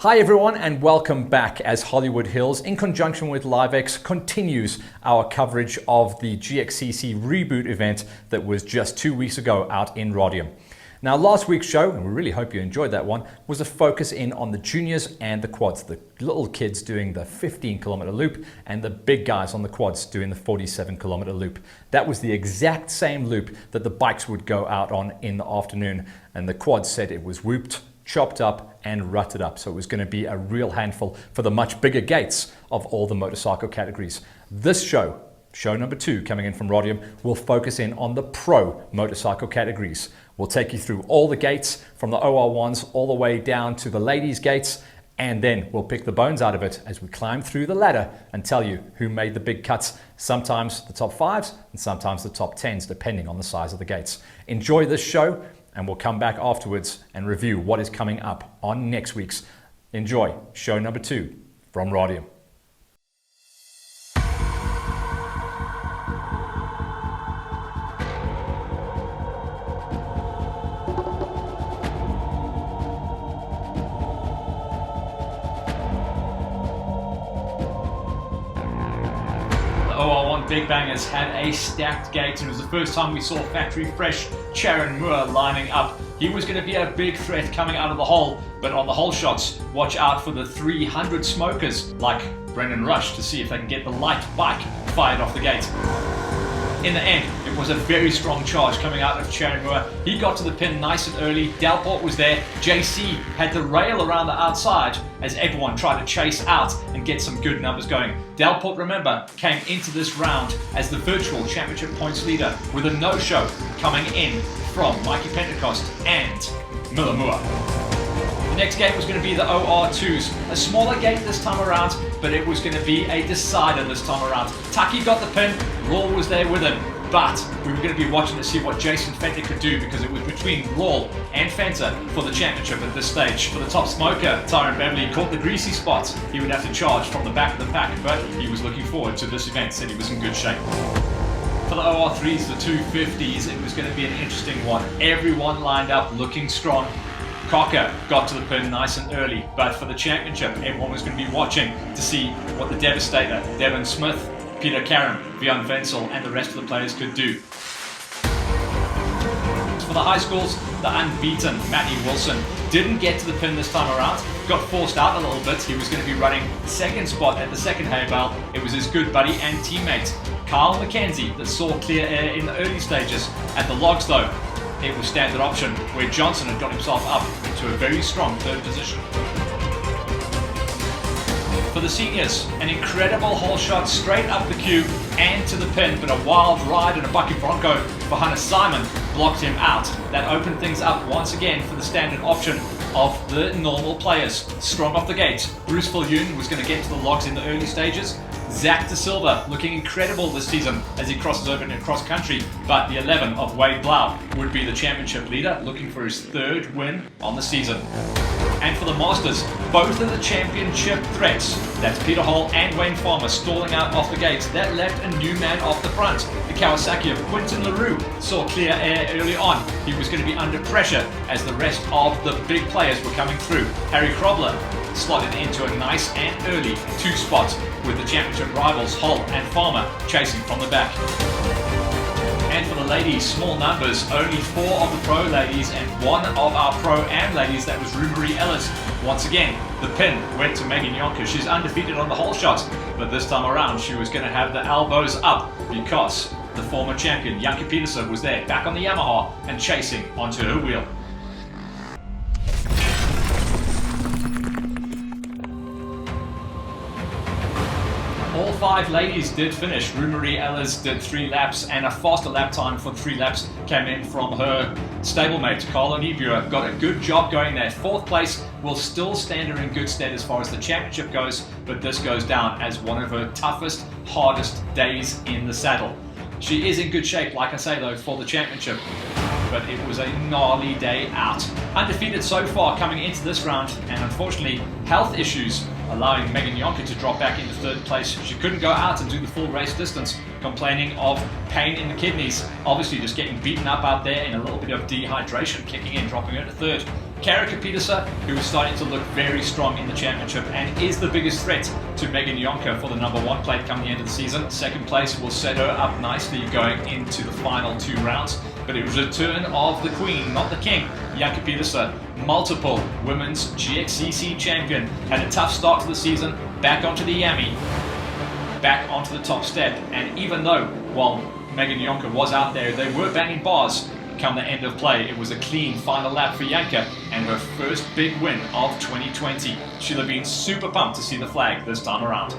Hi everyone and welcome back as Hollywood Hills in conjunction with LiveX continues our coverage of the GXCC Reboot event that was just 2 weeks ago out in Radium. Now last week's show, and we really hope you enjoyed that one, was a focus in on the juniors and the quads, the little kids doing the 15-kilometer loop and the big guys on the quads doing the 47-kilometer loop. That was the exact same loop that the bikes would go out on in the afternoon, and the quads said it was whooped, chopped up and rutted up. So it was going to be a real handful for the much bigger gates of all the motorcycle categories. This show number 2 coming in from Radium, will focus in on the pro motorcycle categories. We'll take you through all the gates from the OR1s all the way down to the ladies gates, and then we'll pick the bones out of it as we climb through the ladder and tell you who made the big cuts, sometimes the top 5s and sometimes the top 10s depending on the size of the gates. Enjoy this show, and we'll come back afterwards and review what is coming up on next week's. Enjoy show number 2 from Radium. OR1 Big Bangers had a stacked gate, and it was the first time we saw factory fresh Charon Moore lining up. He was going to be a big threat coming out of the hole, but on the hole shots, watch out for the 300 smokers like Brendan Rush to see if they can get the light bike fired off the gate. In the end, it was a very strong charge coming out of Charon Moore. He got to the pin nice and early. Delport was there. JC had the rail around the outside as everyone tried to chase out and get some good numbers going. Delport, remember, came into this round as the virtual championship points leader with a no-show coming in from Mikey Pentecost and Miller Moore. The next gate was going to be the OR2s. A smaller gate this time around, but it was going to be a decider this time around. Taki got the pin, Raw was there with him, but we were going to be watching to see what Jason Fenter could do, because it was between Raw and Fenter for the championship at this stage. For the top smoker, Tyron Beverly caught the greasy spots. He would have to charge from the back of the pack, but he was looking forward to this event, said he was in good shape. For the OR3s, the 250s, it was going to be an interesting one. Everyone lined up looking strong. Cocker got to the pin nice and early, but for the championship, everyone was going to be watching to see what the Devastator, Devin Smith, Peter Karam, Bjorn Wenzel, and the rest of the players could do. For the high schools, the unbeaten Matty Wilson didn't get to the pin this time around, got forced out a little bit. He was going to be running second spot at the second hay bale. It was his good buddy and teammate, Kyle McKenzie, that saw clear air in the early stages. At the logs though, it was standard option, where Johnson had got himself up to a very strong third position. For the seniors, an incredible hole shot straight up the queue and to the pin, but a wild ride and a bucket bronco for Hunter Simon blocked him out. That opened things up once again for the standard option of the normal players. Strong off the gate, Bruce Viljoen was going to get to the logs in the early stages. Zach De Silva looking incredible this season as he crosses over into cross country, but the 11 of Wade Blau would be the championship leader, looking for his 3rd win on the season. And for the Masters, both of the championship threats, that's Peter Hall and Wayne Farmer, stalling out off the gates. That left a new man off the front. The Kawasaki of Quinton LaRue saw clear air early on. He was going to be under pressure as the rest of the big players were coming through. Harry Krobler slotted into a nice and early 2 spot with the championship rivals Hull and Farmer chasing from the back. And for the ladies, small numbers, only 4 of the pro ladies and 1 of our pro-am ladies, that was Rue Marie Ellis. Once again, the pin went to Megan Yonker. She's undefeated on the hole shots, but this time around she was going to have the elbows up because the former champion, Janke Peterson, was there, back on the Yamaha and chasing onto her wheel. All 5 ladies did finish. Rue Marie Ellis did 3 laps, and a faster lap time for 3 laps came in from her stablemate, Carla Niebuhr. Got a good job going there. 4th place will still stand her in good stead as far as the championship goes, but this goes down as one of her toughest, hardest days in the saddle. She is in good shape, like I say though, for the championship, but it was a gnarly day out. Undefeated so far coming into this round, and unfortunately health issues allowing Megan Yonker to drop back into 3rd place. She couldn't go out and do the full race distance, complaining of pain in the kidneys, obviously just getting beaten up out there and a little bit of dehydration kicking in, dropping her to 3rd. Karika Petersen, who is starting to look very strong in the championship and is the biggest threat to Megan Jonker for the #1 plate come the end of the season. Second place will set her up nicely going into the final 2 rounds. But it was a turn of the queen, not the king. Janke Petersen, multiple women's GXCC champion, had a tough start to the season, back onto the yammy, back onto the top step. And even though, while Megan Jonker was out there, they were banging bars. Come the end of play, it was a clean final lap for Janke and her first big win of 2020. She'll have been super pumped to see the flag this time around.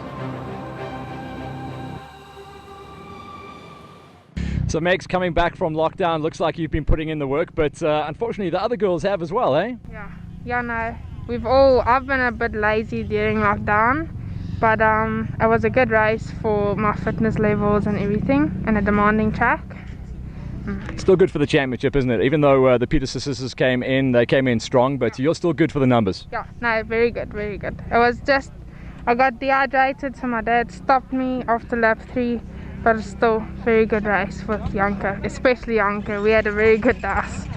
So Meg's coming back from lockdown. Looks like you've been putting in the work, but unfortunately the other girls have as well, eh? Yeah, no. I've been a bit lazy during lockdown, but it was a good race for my fitness levels and everything, and a demanding track. Still good for the championship, isn't it? Even though the Petersen sisters came in strong, but you're still good for the numbers. Yeah, no, very good, very good. It was just, I got dehydrated, so my dad stopped me after lap 3, but it's still very good race with Janke, especially Janke. We had a very good dash.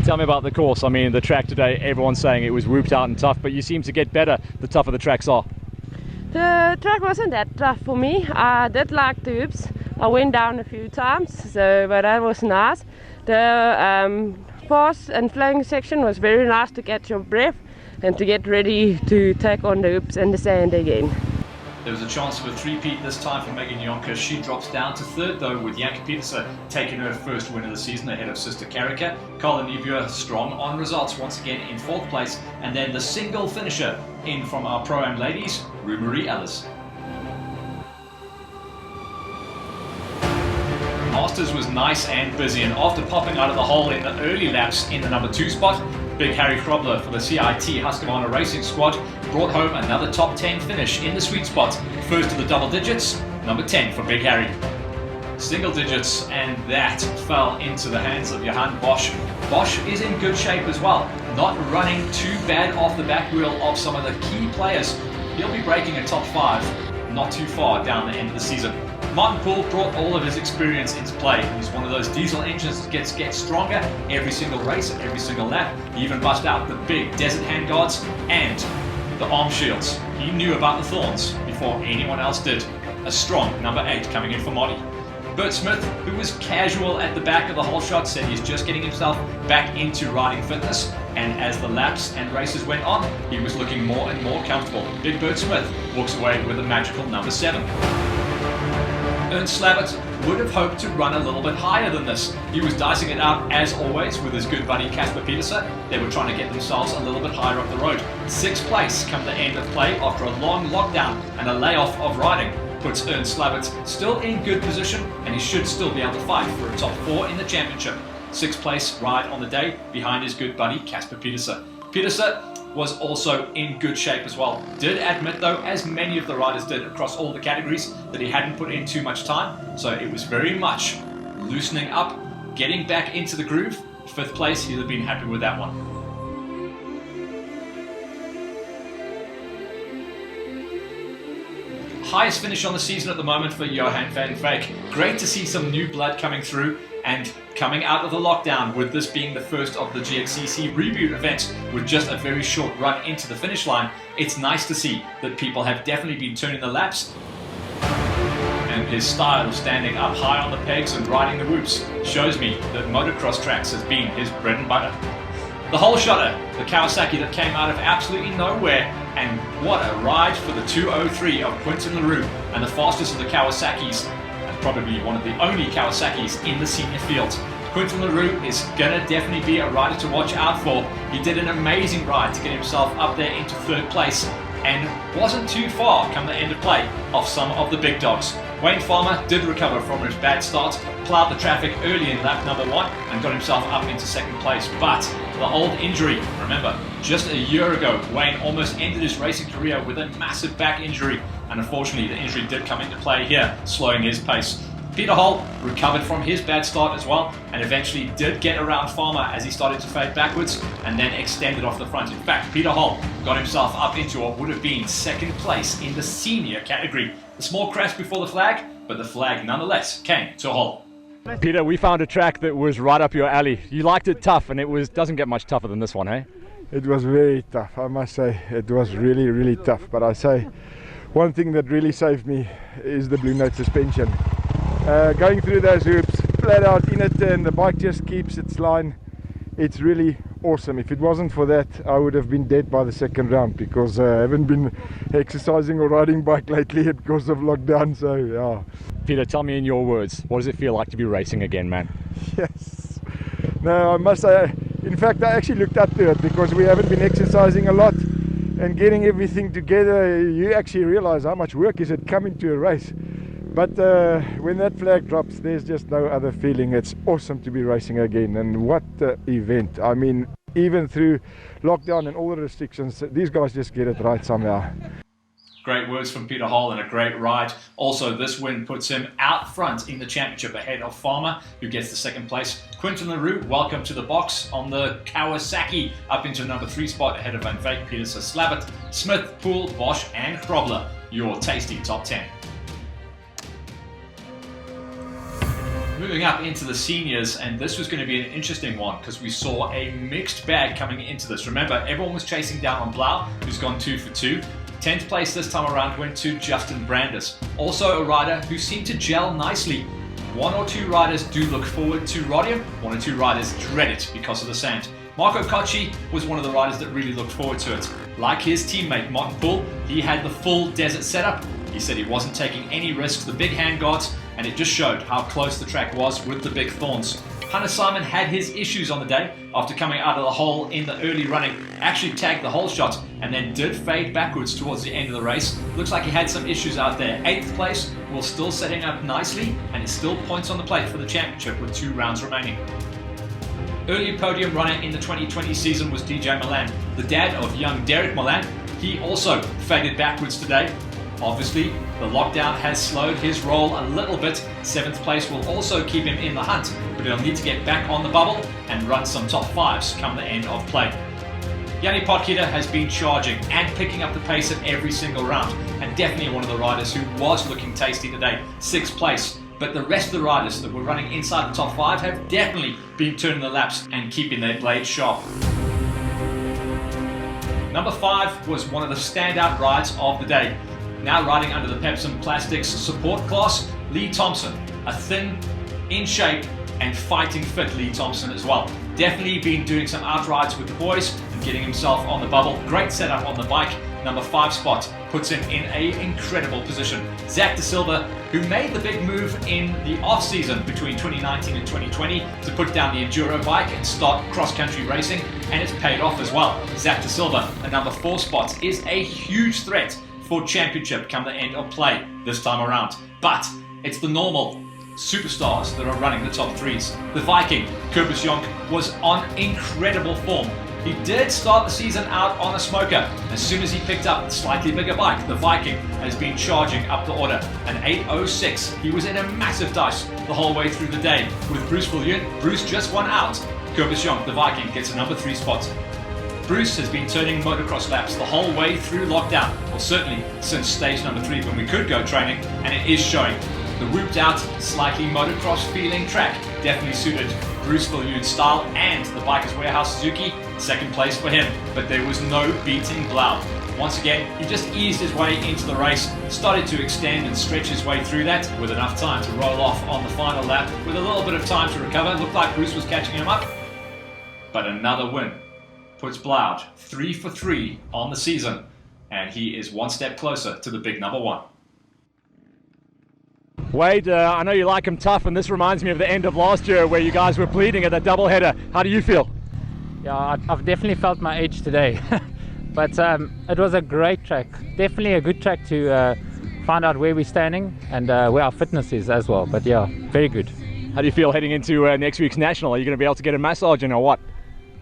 Tell me about the course. I mean, the track today, everyone's saying it was whooped out and tough, but you seem to get better the tougher the tracks are. The track wasn't that tough for me. I did like the hoops. I went down a few times, but that was nice. The fast and flowing section was very nice to get your breath and to get ready to take on the hoops and the sand again. There was a chance of a three-peat this time for Megan Jonker. She drops down to 3rd though, with Janke Petersen taking her first win of the season ahead of sister Karika. Colin Nebua strong on results once again in 4th place, and then the single finisher in from our Pro-Am ladies, Rue-Marie Ellis. Masters was nice and busy, and after popping out of the hole in the early laps in the #2 spot, Big Harry Krobler for the CIT Husqvarna Racing Squad brought home another top 10 finish in the sweet spot. First to the double digits, number 10 for Big Harry. Single digits, and that fell into the hands of Johan Bosch. Bosch is in good shape as well, not running too bad off the back wheel of some of the key players. He'll be breaking a top 5 not too far down the end of the season. Martin Poole brought all of his experience into play. He's one of those diesel engines that gets stronger every single race, every single lap. He even bust out the big desert handguards and the arm shields. He knew about the thorns before anyone else did. A strong number 8 coming in for Marty. Bert Smith, who was casual at the back of the whole shot, said he's just getting himself back into riding fitness, and as the laps and races went on, he was looking more and more comfortable. Big Bert Smith walks away with a magical number 7. Ernst Slabbert would have hoped to run a little bit higher than this. He was dicing it out as always with his good buddy Casper Petersen. They were trying to get themselves a little bit higher up the road. 6th place come the end of play after a long lockdown and a layoff of riding. Puts Ernst Slabbert still in good position, and he should still be able to fight for a top 4 in the championship. 6th place ride on the day behind his good buddy Casper Petersen. Petersen was also in good shape as well. Did admit though, as many of the riders did across all the categories, that he hadn't put in too much time, so it was very much loosening up, getting back into the groove. 5th place, he'd have been happy with that one. Highest finish on the season at the moment for Johan van Veek. Great to see some new blood coming through and coming out of the lockdown, with this being the first of the GXCC Reboot events with just a very short run into the finish line. It's nice to see that people have definitely been turning the laps, and his style of standing up high on the pegs and riding the whoops shows me that motocross tracks has been his bread and butter. The whole shotter, the Kawasaki that came out of absolutely nowhere, and what a ride for the 203 of Quentin LaRue, and the fastest of the Kawasaki's, and probably one of the only Kawasaki's in the senior field. Quentin LaRue is gonna definitely be a rider to watch out for. He did an amazing ride to get himself up there into 3rd place, and wasn't too far come the end of play off some of the big dogs. Wayne Farmer did recover from his bad start, ploughed the traffic early in lap number 1 and got himself up into 2nd place, but the old injury, remember, just a year ago, Wayne almost ended his racing career with a massive back injury, and unfortunately the injury did come into play here, slowing his pace. Peter Hull recovered from his bad start as well, and eventually did get around Farmer as he started to fade backwards, and then extended off the front. In fact, Peter Hull got himself up into what would have been 2nd place in the senior category. A small crash before the flag, but the flag nonetheless came to Hull. Peter, we found a track that was right up your alley. You liked it tough, and it doesn't get much tougher than this one, hey? It was very tough, I must say. It was really, really tough. But I say, one thing that really saved me is the Blue Note suspension. Going through those hoops, flat out in a turn, the bike just keeps its line. It's really awesome. If it wasn't for that, I would have been dead by the second round, because I haven't been exercising or riding bike lately because of lockdown. So yeah. Peter, tell me in your words, what does it feel like to be racing again, man? Yes. No, I must say, in fact, I actually looked up to it, because we haven't been exercising a lot and getting everything together. You actually realize how much work is it coming to a race. But when that flag drops, there's just no other feeling. It's awesome to be racing again, and what an event. I mean, even through lockdown and all the restrictions, these guys just get it right somehow. Great words from Peter Hall and a great ride. Also, this win puts him out front in the championship ahead of Farmer, who gets the second place. Quinton LaRue, welcome to the box on the Kawasaki, up into number 3 spot ahead of Van Veek, Peterson, Slabbert, Smith, Poole, Bosch and Krobler. Your tasty top 10. Moving up into the seniors, and this was going to be an interesting one because we saw a mixed bag coming into this. Remember, everyone was chasing down on Blau, who's gone 2 for 2. 10th place this time around went to Justin Brandis. Also a rider who seemed to gel nicely. 1 or 2 riders do look forward to Radium, 1 or 2 riders dread it because of the sand. Marco Cocci was one of the riders that really looked forward to it. Like his teammate Martin Poole, he had the full desert setup. He said he wasn't taking any risks, the big handguards, and it just showed how close the track was with the big thorns. Hunter Simon had his issues on the day after coming out of the hole in the early running, actually tagged the hole shot and then did fade backwards towards the end of the race. Looks like he had some issues out there. 8th place, will still setting up nicely, and is still points on the plate for the championship with 2 rounds remaining. Early podium runner in the 2020 season was DJ Milan, the dad of young Derek Milan. He also faded backwards today. Obviously, the lockdown has slowed his roll a little bit. 7th place will also keep him in the hunt, but he'll need to get back on the bubble and run some top 5s come the end of play. Yanni Potgieter has been charging and picking up the pace at every single round, and definitely one of the riders who was looking tasty today. 6th place, but the rest of the riders that were running inside the top 5 have definitely been turning the laps and keeping their blades sharp. Number 5 was one of the standout rides of the day. Now riding under the Pepsi Plastics support class, Lee Thompson. A thin, in shape, and fighting fit Lee Thompson as well. Definitely been doing some outrides with the boys and getting himself on the bubble. Great setup on the bike. Number 5 spot puts him in an incredible position. Zach De Silva, who made the big move in the off-season between 2019 and 2020 to put down the Enduro bike and start cross-country racing, and it's paid off as well. Zach De Silva, a number 4 spot, is a huge threat for championship come the end of play this time around. But it's the normal superstars that are running the top 3s. The Viking, Kobus Jonk, was on incredible form. He did start the season out on a smoker. As soon as he picked up the slightly bigger bike, the Viking has been charging up the order. An 8.06, he was in a massive dice the whole way through the day. With Bruce Viljoen, Bruce just won out. Kobus Jonk, the Viking, gets a number 3 spot. Bruce has been turning motocross laps the whole way through lockdown, or certainly since stage number 3 when we could go training, and it is showing. The whooped out, slightly motocross feeling track definitely suited Bruce Viljoen's style, and the Bikers Warehouse Suzuki, 2nd place for him, but there was no beating Blau. Once again, he just eased his way into the race, started to extend and stretch his way through that with enough time to roll off on the final lap with a little bit of time to recover. Looked like Bruce was catching him up, but another win puts Blau 3 for 3 on the season, and he is 1 step closer to the big number 1. Wade, I know you like him tough, and this reminds me of the end of last year where you guys were bleeding at that doubleheader. How do you feel? Yeah, I've definitely felt my age today. But it was a great track. Definitely a good track to find out where we're standing and where our fitness is as well. But yeah, very good. How do you feel heading into next week's National? Are you going to be able to get a massage in or what?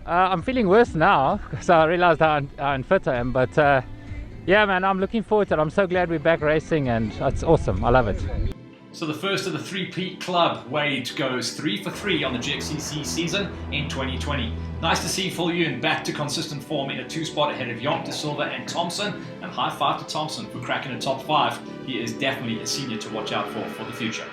I'm feeling worse now because I realized how unfit I am. But yeah, man, I'm looking forward to it. I'm so glad we're back racing, and it's awesome. I love it. So the first of the 3-peat club, Wade, goes 3 for 3 on the GXCC season in 2020. Nice to see Viljoen back to consistent form in a 2-spot ahead of Jonk, De Silva and Thompson, and high five to Thompson for cracking a top 5. He is definitely a senior to watch out for the future.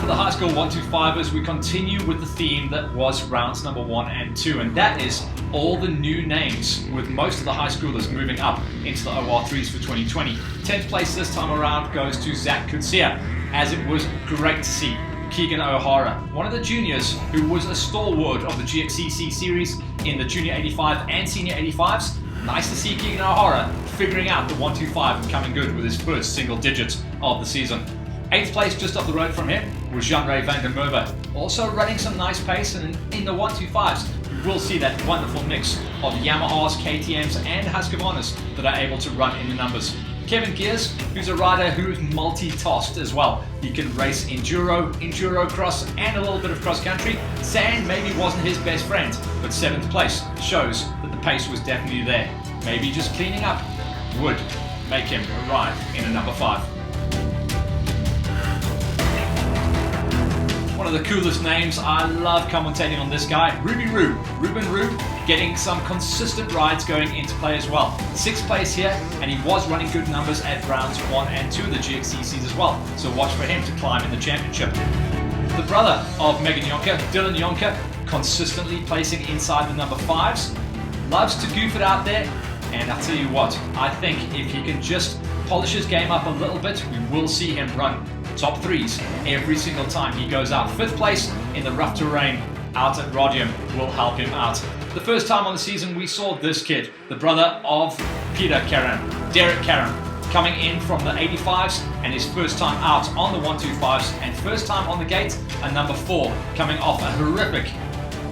for the high school 125ers, we continue with the theme that was rounds number 1 and 2, and that is all the new names, with most of the high schoolers moving up into the OR3s for 2020. 10th place this time around goes to Zach Kutsia, as it was great to see Keegan O'Hara, one of the juniors who was a stalwart of the GXCC series in the junior 85 and senior 85s. Nice to see Keegan O'Hara figuring out the 125 and coming good with his first single digit of the season. 8th place just up the road from him was Jean-Ray van der Merwe, also running some nice pace, and in the 125s we will see that wonderful mix of Yamahas, KTMs and Husqvarnas that are able to run in the numbers. Kevin Gears, who's a rider who's multi-tossed as well. He can race enduro cross and a little bit of cross country. Sand maybe wasn't his best friend, but 7th place shows that the pace was definitely there. Maybe just cleaning up would make him arrive in a number 5. One of the coolest names, I love commentating on this guy, Ruben Roo, getting some consistent rides going into play as well. 6th place here, and he was running good numbers at rounds 1 and 2 of the GXCCs as well, so watch for him to climb in the championship. The brother of Megan Jonker, Dylan Jonker, consistently placing inside the number 5s, loves to goof it out there, and I'll tell you what, I think if he can just polish his game up a little bit, we will see him run top 3s every single time he goes out. 5th place in the rough terrain out at Radium will help him out. The first time on the season we saw this kid, the brother of Peter Karam, Derek Karam, coming in from the 85s and his first time out on the 125s and first time on the gate, a number 4 coming off a horrific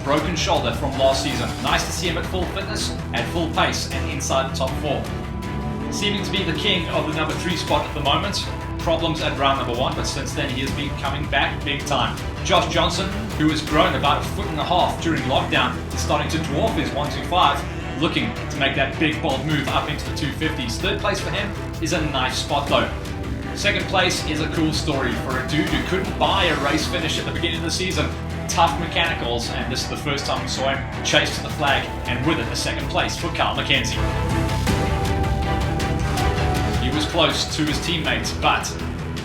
broken shoulder from last season. Nice to see him at full fitness, at full pace and inside the top 4. Seeming to be the king of the number 3 spot at the moment. Problems at round number 1, but since then he has been coming back big time. Josh Johnson, who has grown about 1.5 feet during lockdown, is starting to dwarf his 125, looking to make that big bold move up into the 250s. 3rd place for him is a nice spot though. 2nd place is a cool story for a dude who couldn't buy a race finish at the beginning of the season. Tough mechanicals, and this is the first time we saw him chase to the flag, and with it a 2nd place for Carl McKenzie. He was close to his teammates, but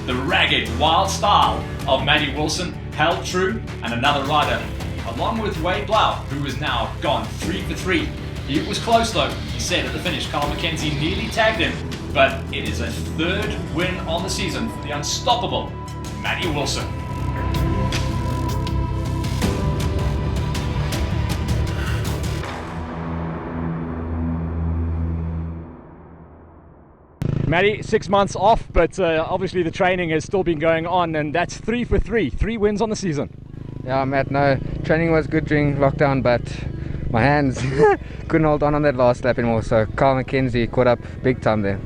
the ragged, wild style of Matty Wilson held true, and another rider, along with Wade Blau, who is now gone 3 for 3. It was close though, he said at the finish. Carl McKenzie nearly tagged him, but it is a 3rd win on the season for the unstoppable Matty Wilson. Matty, 6 months off, but obviously the training has still been going on, and that's 3 for 3, 3 wins on the season. Yeah, Matt, no, training was good during lockdown, but my hands couldn't hold on that last lap anymore, so Carl McKenzie caught up big time there.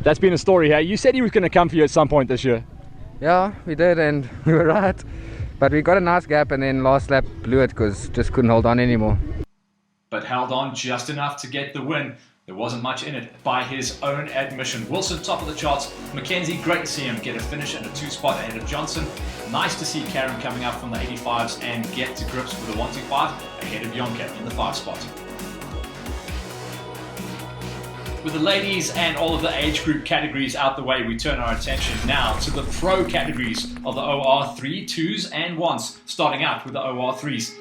That's been a story here. You said he was going to come for you at some point this year. Yeah, we did, and we were right, but we got a nice gap, and then last lap blew it because just couldn't hold on anymore. But held on just enough to get the win. There wasn't much in it by his own admission. Wilson top of the charts. McKenzie, great to see him get a finish at a 2 spot ahead of Johnson. Nice to see Karen coming up from the 85s and get to grips with the 125 ahead of Jonker in the 5 spot. With the ladies and all of the age group categories out the way, we turn our attention now to the pro categories of the OR3, 2s and 1s, starting out with the OR3s.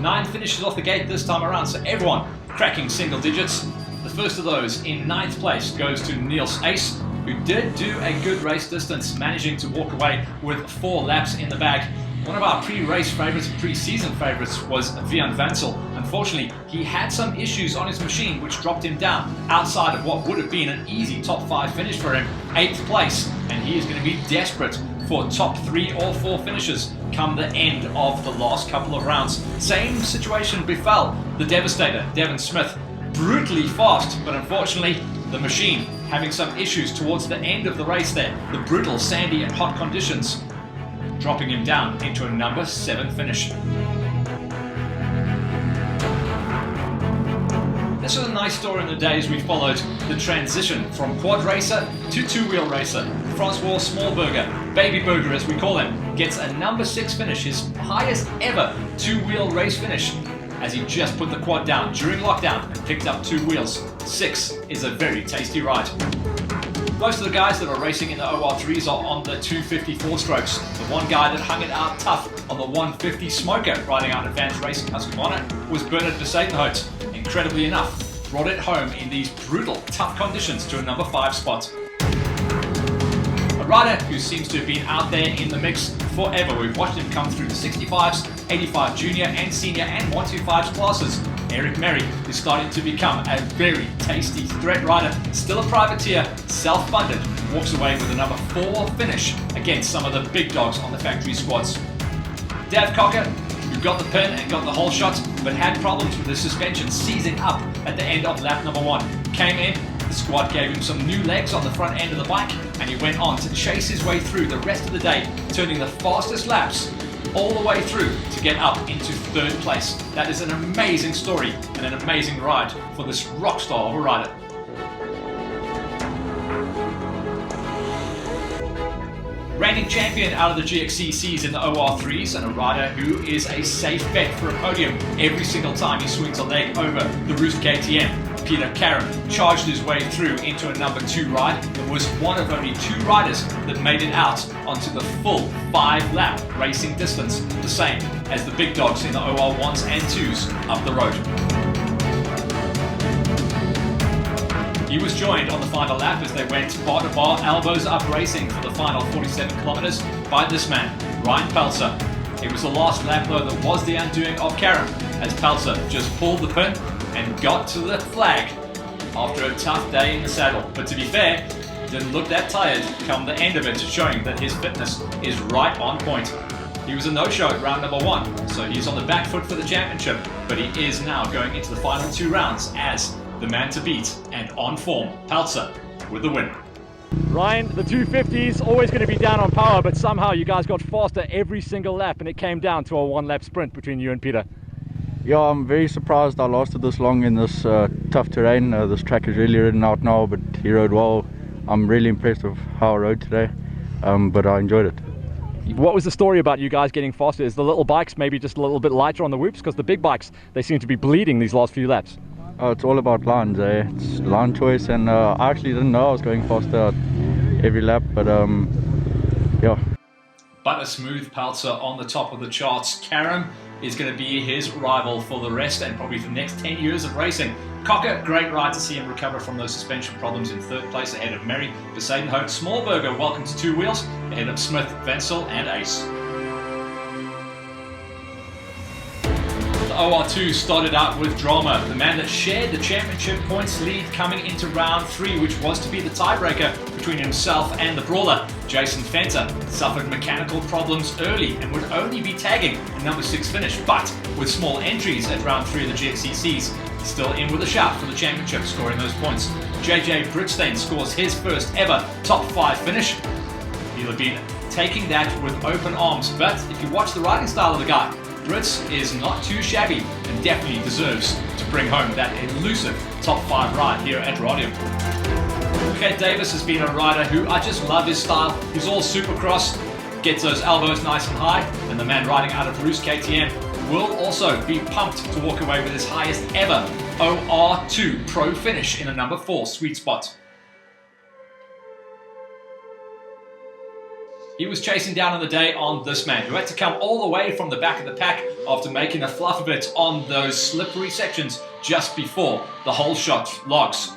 9 finishes off the gate this time around, so everyone cracking single digits. The first of those in 9th place goes to Niels Ace, who did do a good race distance, managing to walk away with 4 laps in the bag. One of our pre-race favourites, pre-season favourites, was Vian Vansel. Unfortunately, he had some issues on his machine which dropped him down outside of what would have been an easy top 5 finish for him. 8th place, and he is going to be desperate for top 3 or 4 finishes come the end of the last couple of rounds. Same situation befell the Devastator, Devon Smith. Brutally fast, but unfortunately the machine having some issues towards the end of the race there. The brutal sandy and hot conditions dropping him down into a number 7 finish. This was a nice story in the days we followed the transition from quad racer to 2-wheel racer. Francois Smallberger, Baby Burger as we call him, gets a number 6 finish, his highest ever 2-wheel race finish, as he just put the quad down during lockdown and picked up 2 wheels. 6 is a very tasty ride. Most of the guys that are racing in the OR3s are on the 254 strokes. The one guy that hung it out tough on the 150 smoker riding out Advanced Racing Husqvarna was Bernard Besadenhout. Incredibly enough, brought it home in these brutal, tough conditions to a number 5 spot. A rider who seems to have been out there in the mix forever. We've watched him come through the 65s, 85 junior and senior and 125s classes. Eric Merry is starting to become a very tasty threat rider, still a privateer, self-funded, walks away with a number 4 finish against some of the big dogs on the factory squads. Dav Cocker, who got the pin and got the whole shot, but had problems with the suspension seizing up at the end of lap number 1. Came in, the squad gave him some new legs on the front end of the bike, and he went on to chase his way through the rest of the day, turning the fastest laps all the way through to get up into 3rd place. That is an amazing story and an amazing ride for this rock star of a rider. Reigning champion out of the GXCCs in the OR3s, and a rider who is a safe bet for a podium every single time he swings a leg over the Roost KTM. Peter Karam charged his way through into a number 2 ride and was one of only 2 riders that made it out onto the full 5-lap racing distance, the same as the big dogs in the OR1s and 2s up the road. He was joined on the final lap as they went bar to bar, elbows up racing for the final 47 kilometers by this man, Ryan Pelser. It was the last lap though that was the undoing of Karam, as Pelser just pulled the pin and got to the flag after a tough day in the saddle. But to be fair, didn't look that tired come the end of it, showing that his fitness is right on point. He was a no-show at round number 1, so he's on the back foot for the championship, but he is now going into the final 2 rounds as the man to beat and on form. Pelser with the win. Ryan, the 250s always going to be down on power, but somehow you guys got faster every single lap and it came down to a 1-lap sprint between you and Peter. Yeah, I'm very surprised I lasted this long in this tough terrain. This track is really ridden out now, but he rode well. I'm really impressed with how I rode today, but I enjoyed it. What was the story about you guys getting faster? Is the little bikes maybe just a little bit lighter on the whoops? Because the big bikes, they seem to be bleeding these last few laps. Oh, it's all about lines, eh? It's line choice, and I actually didn't know I was going faster every lap, but yeah. But a smooth Pelser on the top of the charts. Karam is going to be his rival for the rest and probably for the next 10 years of racing. Cocker, great ride to see him recover from those suspension problems in 3rd place ahead of Merry, Besadenhout. Smallberger, welcome to 2 wheels, ahead of Smith, Wenzel and Ace. The OR2 started out with drama. The man that shared the championship points lead coming into round 3, which was to be the tiebreaker between himself and the brawler, Jason Fenter, suffered mechanical problems early and would only be tagging a number 6 finish, but with small entries at round 3 of the GXCCs, still in with a shout for the championship, scoring those points. JJ Britstein scores his first ever top 5 finish. He'll have been taking that with open arms, but if you watch the riding style of the guy, Brits is not too shabby and definitely deserves to bring home that elusive top 5 ride here at Radium. Kat Davis has been a rider who I just love his style. He's all supercross, gets those elbows nice and high, and the man riding out of Roost KTM will also be pumped to walk away with his highest ever OR2 Pro finish in a number 4 sweet spot. He was chasing down on the day on this man, who had to come all the way from the back of the pack after making a fluff of it on those slippery sections just before the whole shot logs.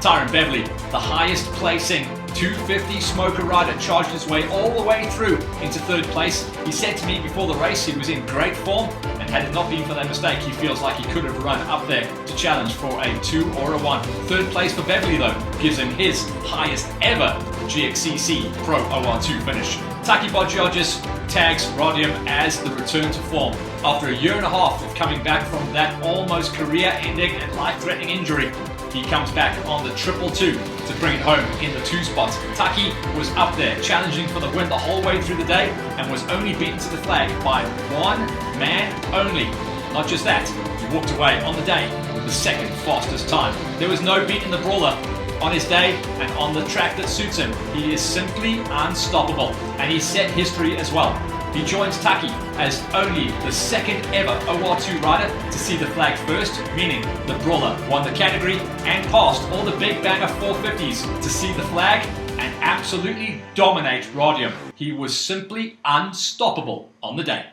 Tyron Beverly, the highest placing 250 smoker rider, charged his way all the way through into 3rd place. He said to me before the race he was in great form, and had it not been for that mistake, he feels like he could have run up there to challenge for a 2 or a 1. 3rd place for Beverly though gives him his highest ever GXCC Pro OR2 finish. Taki Bodgiorgis tags Radium as the return to form. After a year and a half of coming back from that almost career-ending and life-threatening injury, he comes back on the 222 to bring it home in the 2 spots. Taki was up there challenging for the win the whole way through the day and was only beaten to the flag by 1 man only. Not just that, he walked away on the day with the 2nd fastest time. There was no beat in the brawler on his day and on the track that suits him. He is simply unstoppable, and he set history as well. He joins Taki as only the second ever OR2 rider to see the flag first, meaning the brawler won the category and passed all the big banger 450s to see the flag and absolutely dominate Radium. He was simply unstoppable on the day.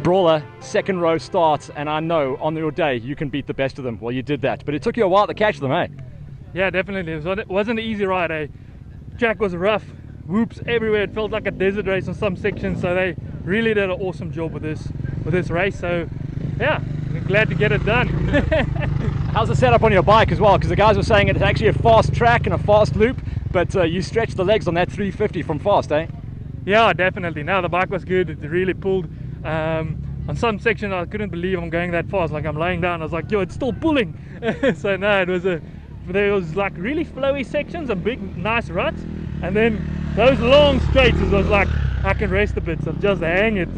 Brawler, second row starts, and I know on your day you can beat the best of them. Well, you did that, but it took you a while to catch them, eh? Yeah, definitely. It wasn't an easy ride, eh? Track was rough, whoops everywhere. It felt like a desert race on some sections, so they really did an awesome job with this race. So yeah, I'm glad to get it done. How's the setup on your bike as well? Because the guys were saying it's actually a fast track and a fast loop, but you stretched the legs on that 350 from fast, eh? Yeah, definitely. Now the bike was good. It really pulled. On some sections I couldn't believe I'm going that fast. Like I'm laying down, I was like, yo, it's still pulling. So no, there was like really flowy sections, a big nice rut, and then those long straights, it was like I can rest a bit, so just hang it.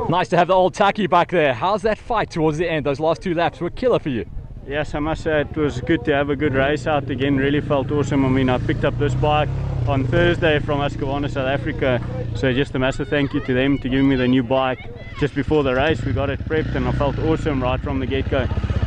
Nice to have the old Taki back there. How's that fight towards the end? Those last two laps were killer for you. Yes, I must say it was good to have a good race out again. Really felt awesome. I mean, I picked up this bike on Thursday from Highschool, South Africa, so just a massive thank you to them to give me the new bike just before the race. We got it prepped and I felt awesome right from the get-go,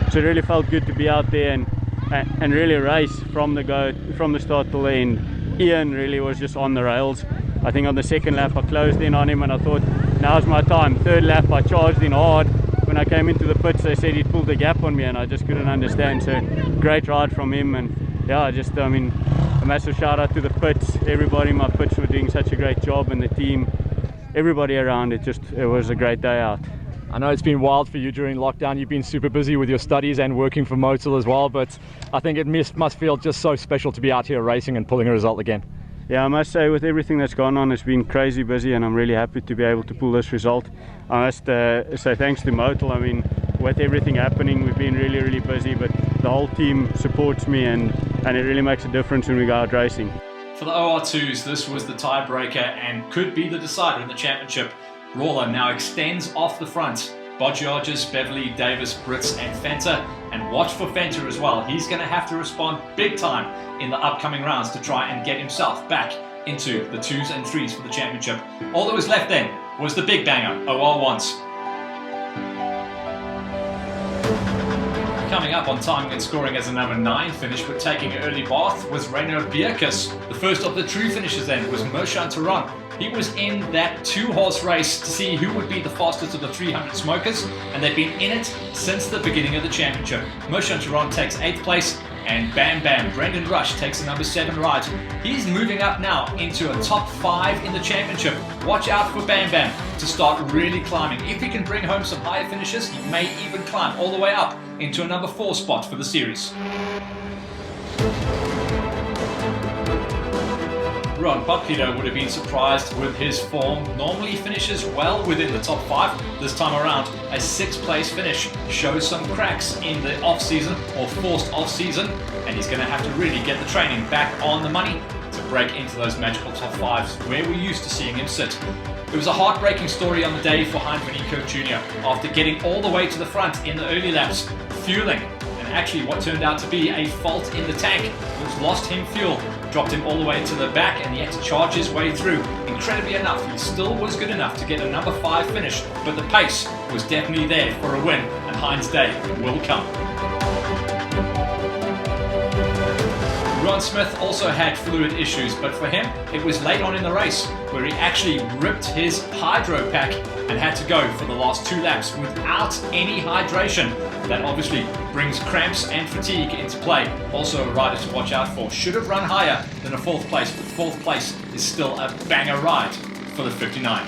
so it really felt good to be out there and really race from the start till the end. Ian really was just on the rails. I think on the second lap I closed in on him and I thought, now's my time. Third lap I charged in hard. When I came into the pits they said he'd pulled the gap on me and I just couldn't understand, so great ride from him. And yeah, I mean, a massive shout out to the pits. Everybody in my pits were doing such a great job, and the team, everybody around it was a great day out. I know it's been wild for you during lockdown. You've been super busy with your studies and working for Motul as well, but I think it must feel just so special to be out here racing and pulling a result again. Yeah, I must say with everything that's gone on, it's been crazy busy and I'm really happy to be able to pull this result. I must say thanks to Motul. I mean, with everything happening, we've been really busy, but the whole team supports me and it really makes a difference when we go out racing. For the OR2s, this was the tiebreaker and could be the decider in the championship. Brawler now extends off the front. Bodgeorges, Beverly, Davis, Brits and Fenter, and watch for Fenter as well. He's going to have to respond big time in the upcoming rounds to try and get himself back into the 2s and 3s for the championship. All that was left then was the big banger, OR1s. Coming up on timing and scoring as a number 9 finish, but taking an early bath was Reino Bierkes. The first of the true finishes then was Moshan Turan. He was in that 2-horse race to see who would be the fastest of the 300 smokers, and they've been in it since the beginning of the championship. Moshan Turan takes 8th place, and Bam Bam, Brendan Rush, takes the number 7 ride. He's moving up now into a top 5 in the championship. Watch out for Bam Bam to start really climbing. If he can bring home some higher finishes, he may even climb all the way up into a number 4 spot for the series. Ron Buckley would have been surprised with his form. Normally he finishes well within the top 5. This time around, a 6th place finish shows some cracks in the off-season or forced off-season, and he's going to have to really get the training back on the money to break into those magical top 5s where we're used to seeing him sit. It was a heartbreaking story on the day for Hein van Niekerk Jr. after getting all the way to the front in the early laps, fueling, and actually what turned out to be a fault in the tank, which lost him fuel, dropped him all the way to the back, and he had to charge his way through. Incredibly enough, he still was good enough to get a number 5 finish, but the pace was definitely there for a win, and Hein's day will come. Ron Smith also had fluid issues, but for him, it was late on in the race where he actually ripped his hydro pack and had to go for the last 2 laps without any hydration. That obviously brings cramps and fatigue into play. Also a rider to watch out for. Should have run higher than a 4th place, but 4th place is still a banger ride for the 59.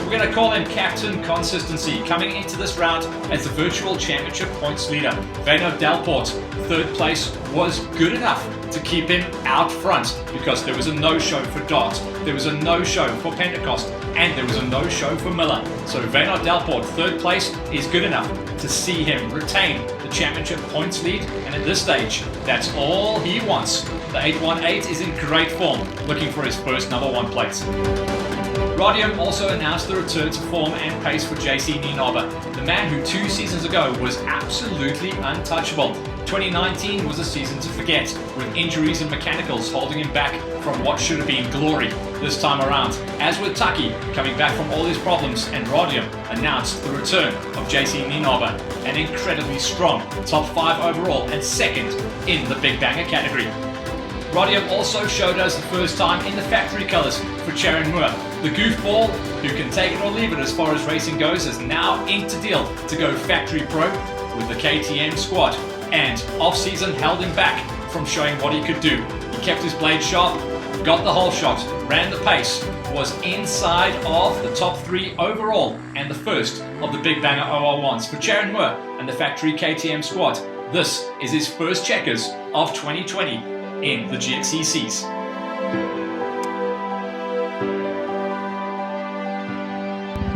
We're going to call him Captain Consistency, coming into this round as the virtual championship points leader. Veno Delport, 3rd place, was good enough to keep him out front because there was a no-show for Dart, there was a no-show for Pentecost, and there was a no-show for Miller. So Veno Delport, 3rd place, is good enough to see him retain the championship points lead, and at this stage, that's all he wants. The 818 is in great form, looking for his first number 1 place. Radium also announced the return to form and pace for JC Nienaber, the man who 2 seasons ago was absolutely untouchable. 2019 was a season to forget, with injuries and mechanicals holding him back from what should have been glory this time around. As with Taki coming back from all his problems, and Radium announced the return of JC Nienaber, an incredibly strong top 5 overall and second in the Big Banger category. Radium also showed us the first time in the factory colours for Charon Moore. The goofball, who can take it or leave it as far as racing goes, is now inked a deal to go factory pro with the KTM squad, and off-season held him back from showing what he could do. He kept his blade sharp, got the whole shot, ran the pace, was inside of the top 3 overall and the first of the Big Banger OR1s for Charon Moore and the factory KTM squad. This is his first checkers of 2020 in the GXCCs.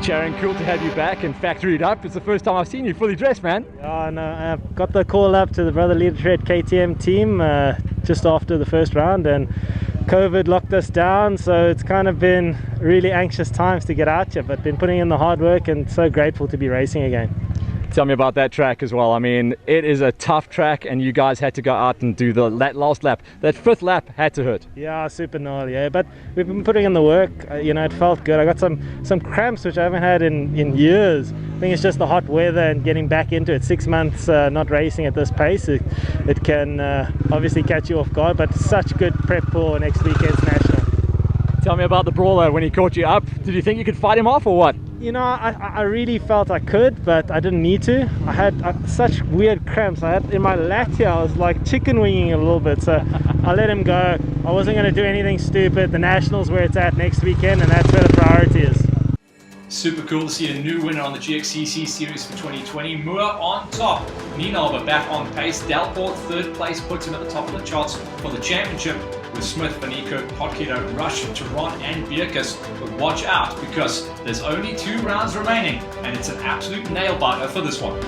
Charon, cool to have you back and factoried up. It's the first time I've seen you fully dressed, man. Yeah, no, I've got the call up to the Brother Leader Tread KTM team just after the first round, and COVID locked us down, so it's kind of been really anxious times to get out here, but been putting in the hard work and so grateful to be racing again. Tell me about that track as well. I mean, it is a tough track, and you guys had to go out and do that last lap. That 5th lap had to hurt. Yeah, super gnarly, yeah. But we've been putting in the work. You know, it felt good. I got some cramps which I haven't had in years. I think it's just the hot weather and getting back into it. 6 months not racing at this pace, it can obviously catch you off guard. But such good prep for next weekend's national. Tell me about the brawler when he caught you up. Did you think you could fight him off or what? You know, I really felt I could, but I didn't need to. I had such weird cramps. I had in my lat here, I was like chicken winging a little bit, so I let him go. I wasn't going to do anything stupid. The Nationals where it's at next weekend, and that's where the priority is. Super cool to see a new winner on the GXCC series for 2020. Moore on top, Nienaber back on pace. Delport 3rd place puts him at the top of the charts for the championship, with Smith, Vanico, Potketo, Rush, Tehran and Bierkus. But watch out, because there's only 2 rounds remaining, and it's an absolute nail-biter for this one.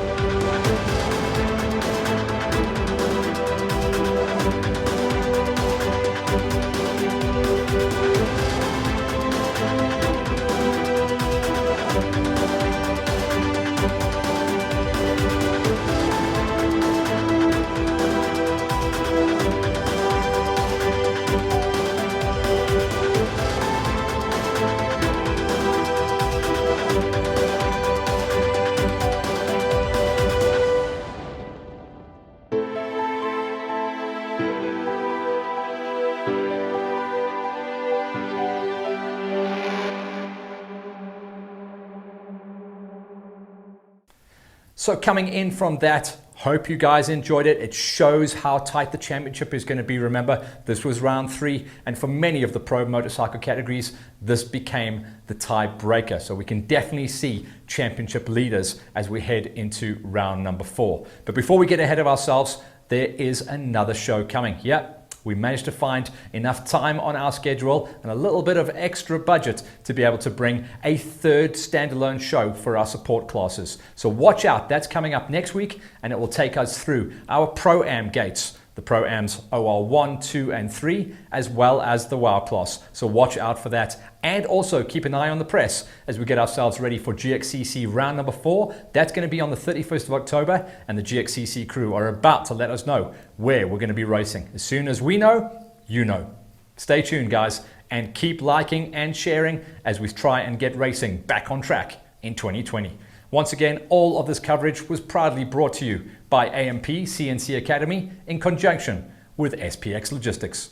So coming in from that, hope you guys enjoyed it. It shows how tight the championship is going to be. Remember, this was round 3, and for many of the pro motorcycle categories, this became the tiebreaker. So we can definitely see championship leaders as we head into round number 4. But before we get ahead of ourselves, there is another show coming. Yeah. We managed to find enough time on our schedule and a little bit of extra budget to be able to bring a 3rd standalone show for our support classes. So watch out, that's coming up next week, and it will take us through our Pro-Am gates, the Pro-Ams OR1, 2 and 3, as well as the WOW class. So watch out for that, and also keep an eye on the press as we get ourselves ready for GXCC round number 4. That's going to be on the 31st of October, and the GXCC crew are about to let us know where we're going to be racing. As soon as we know, you know. Stay tuned, guys, and keep liking and sharing as we try and get racing back on track in 2020. Once again, all of this coverage was proudly brought to you by AMP CNC Academy in conjunction with SPX Logistics.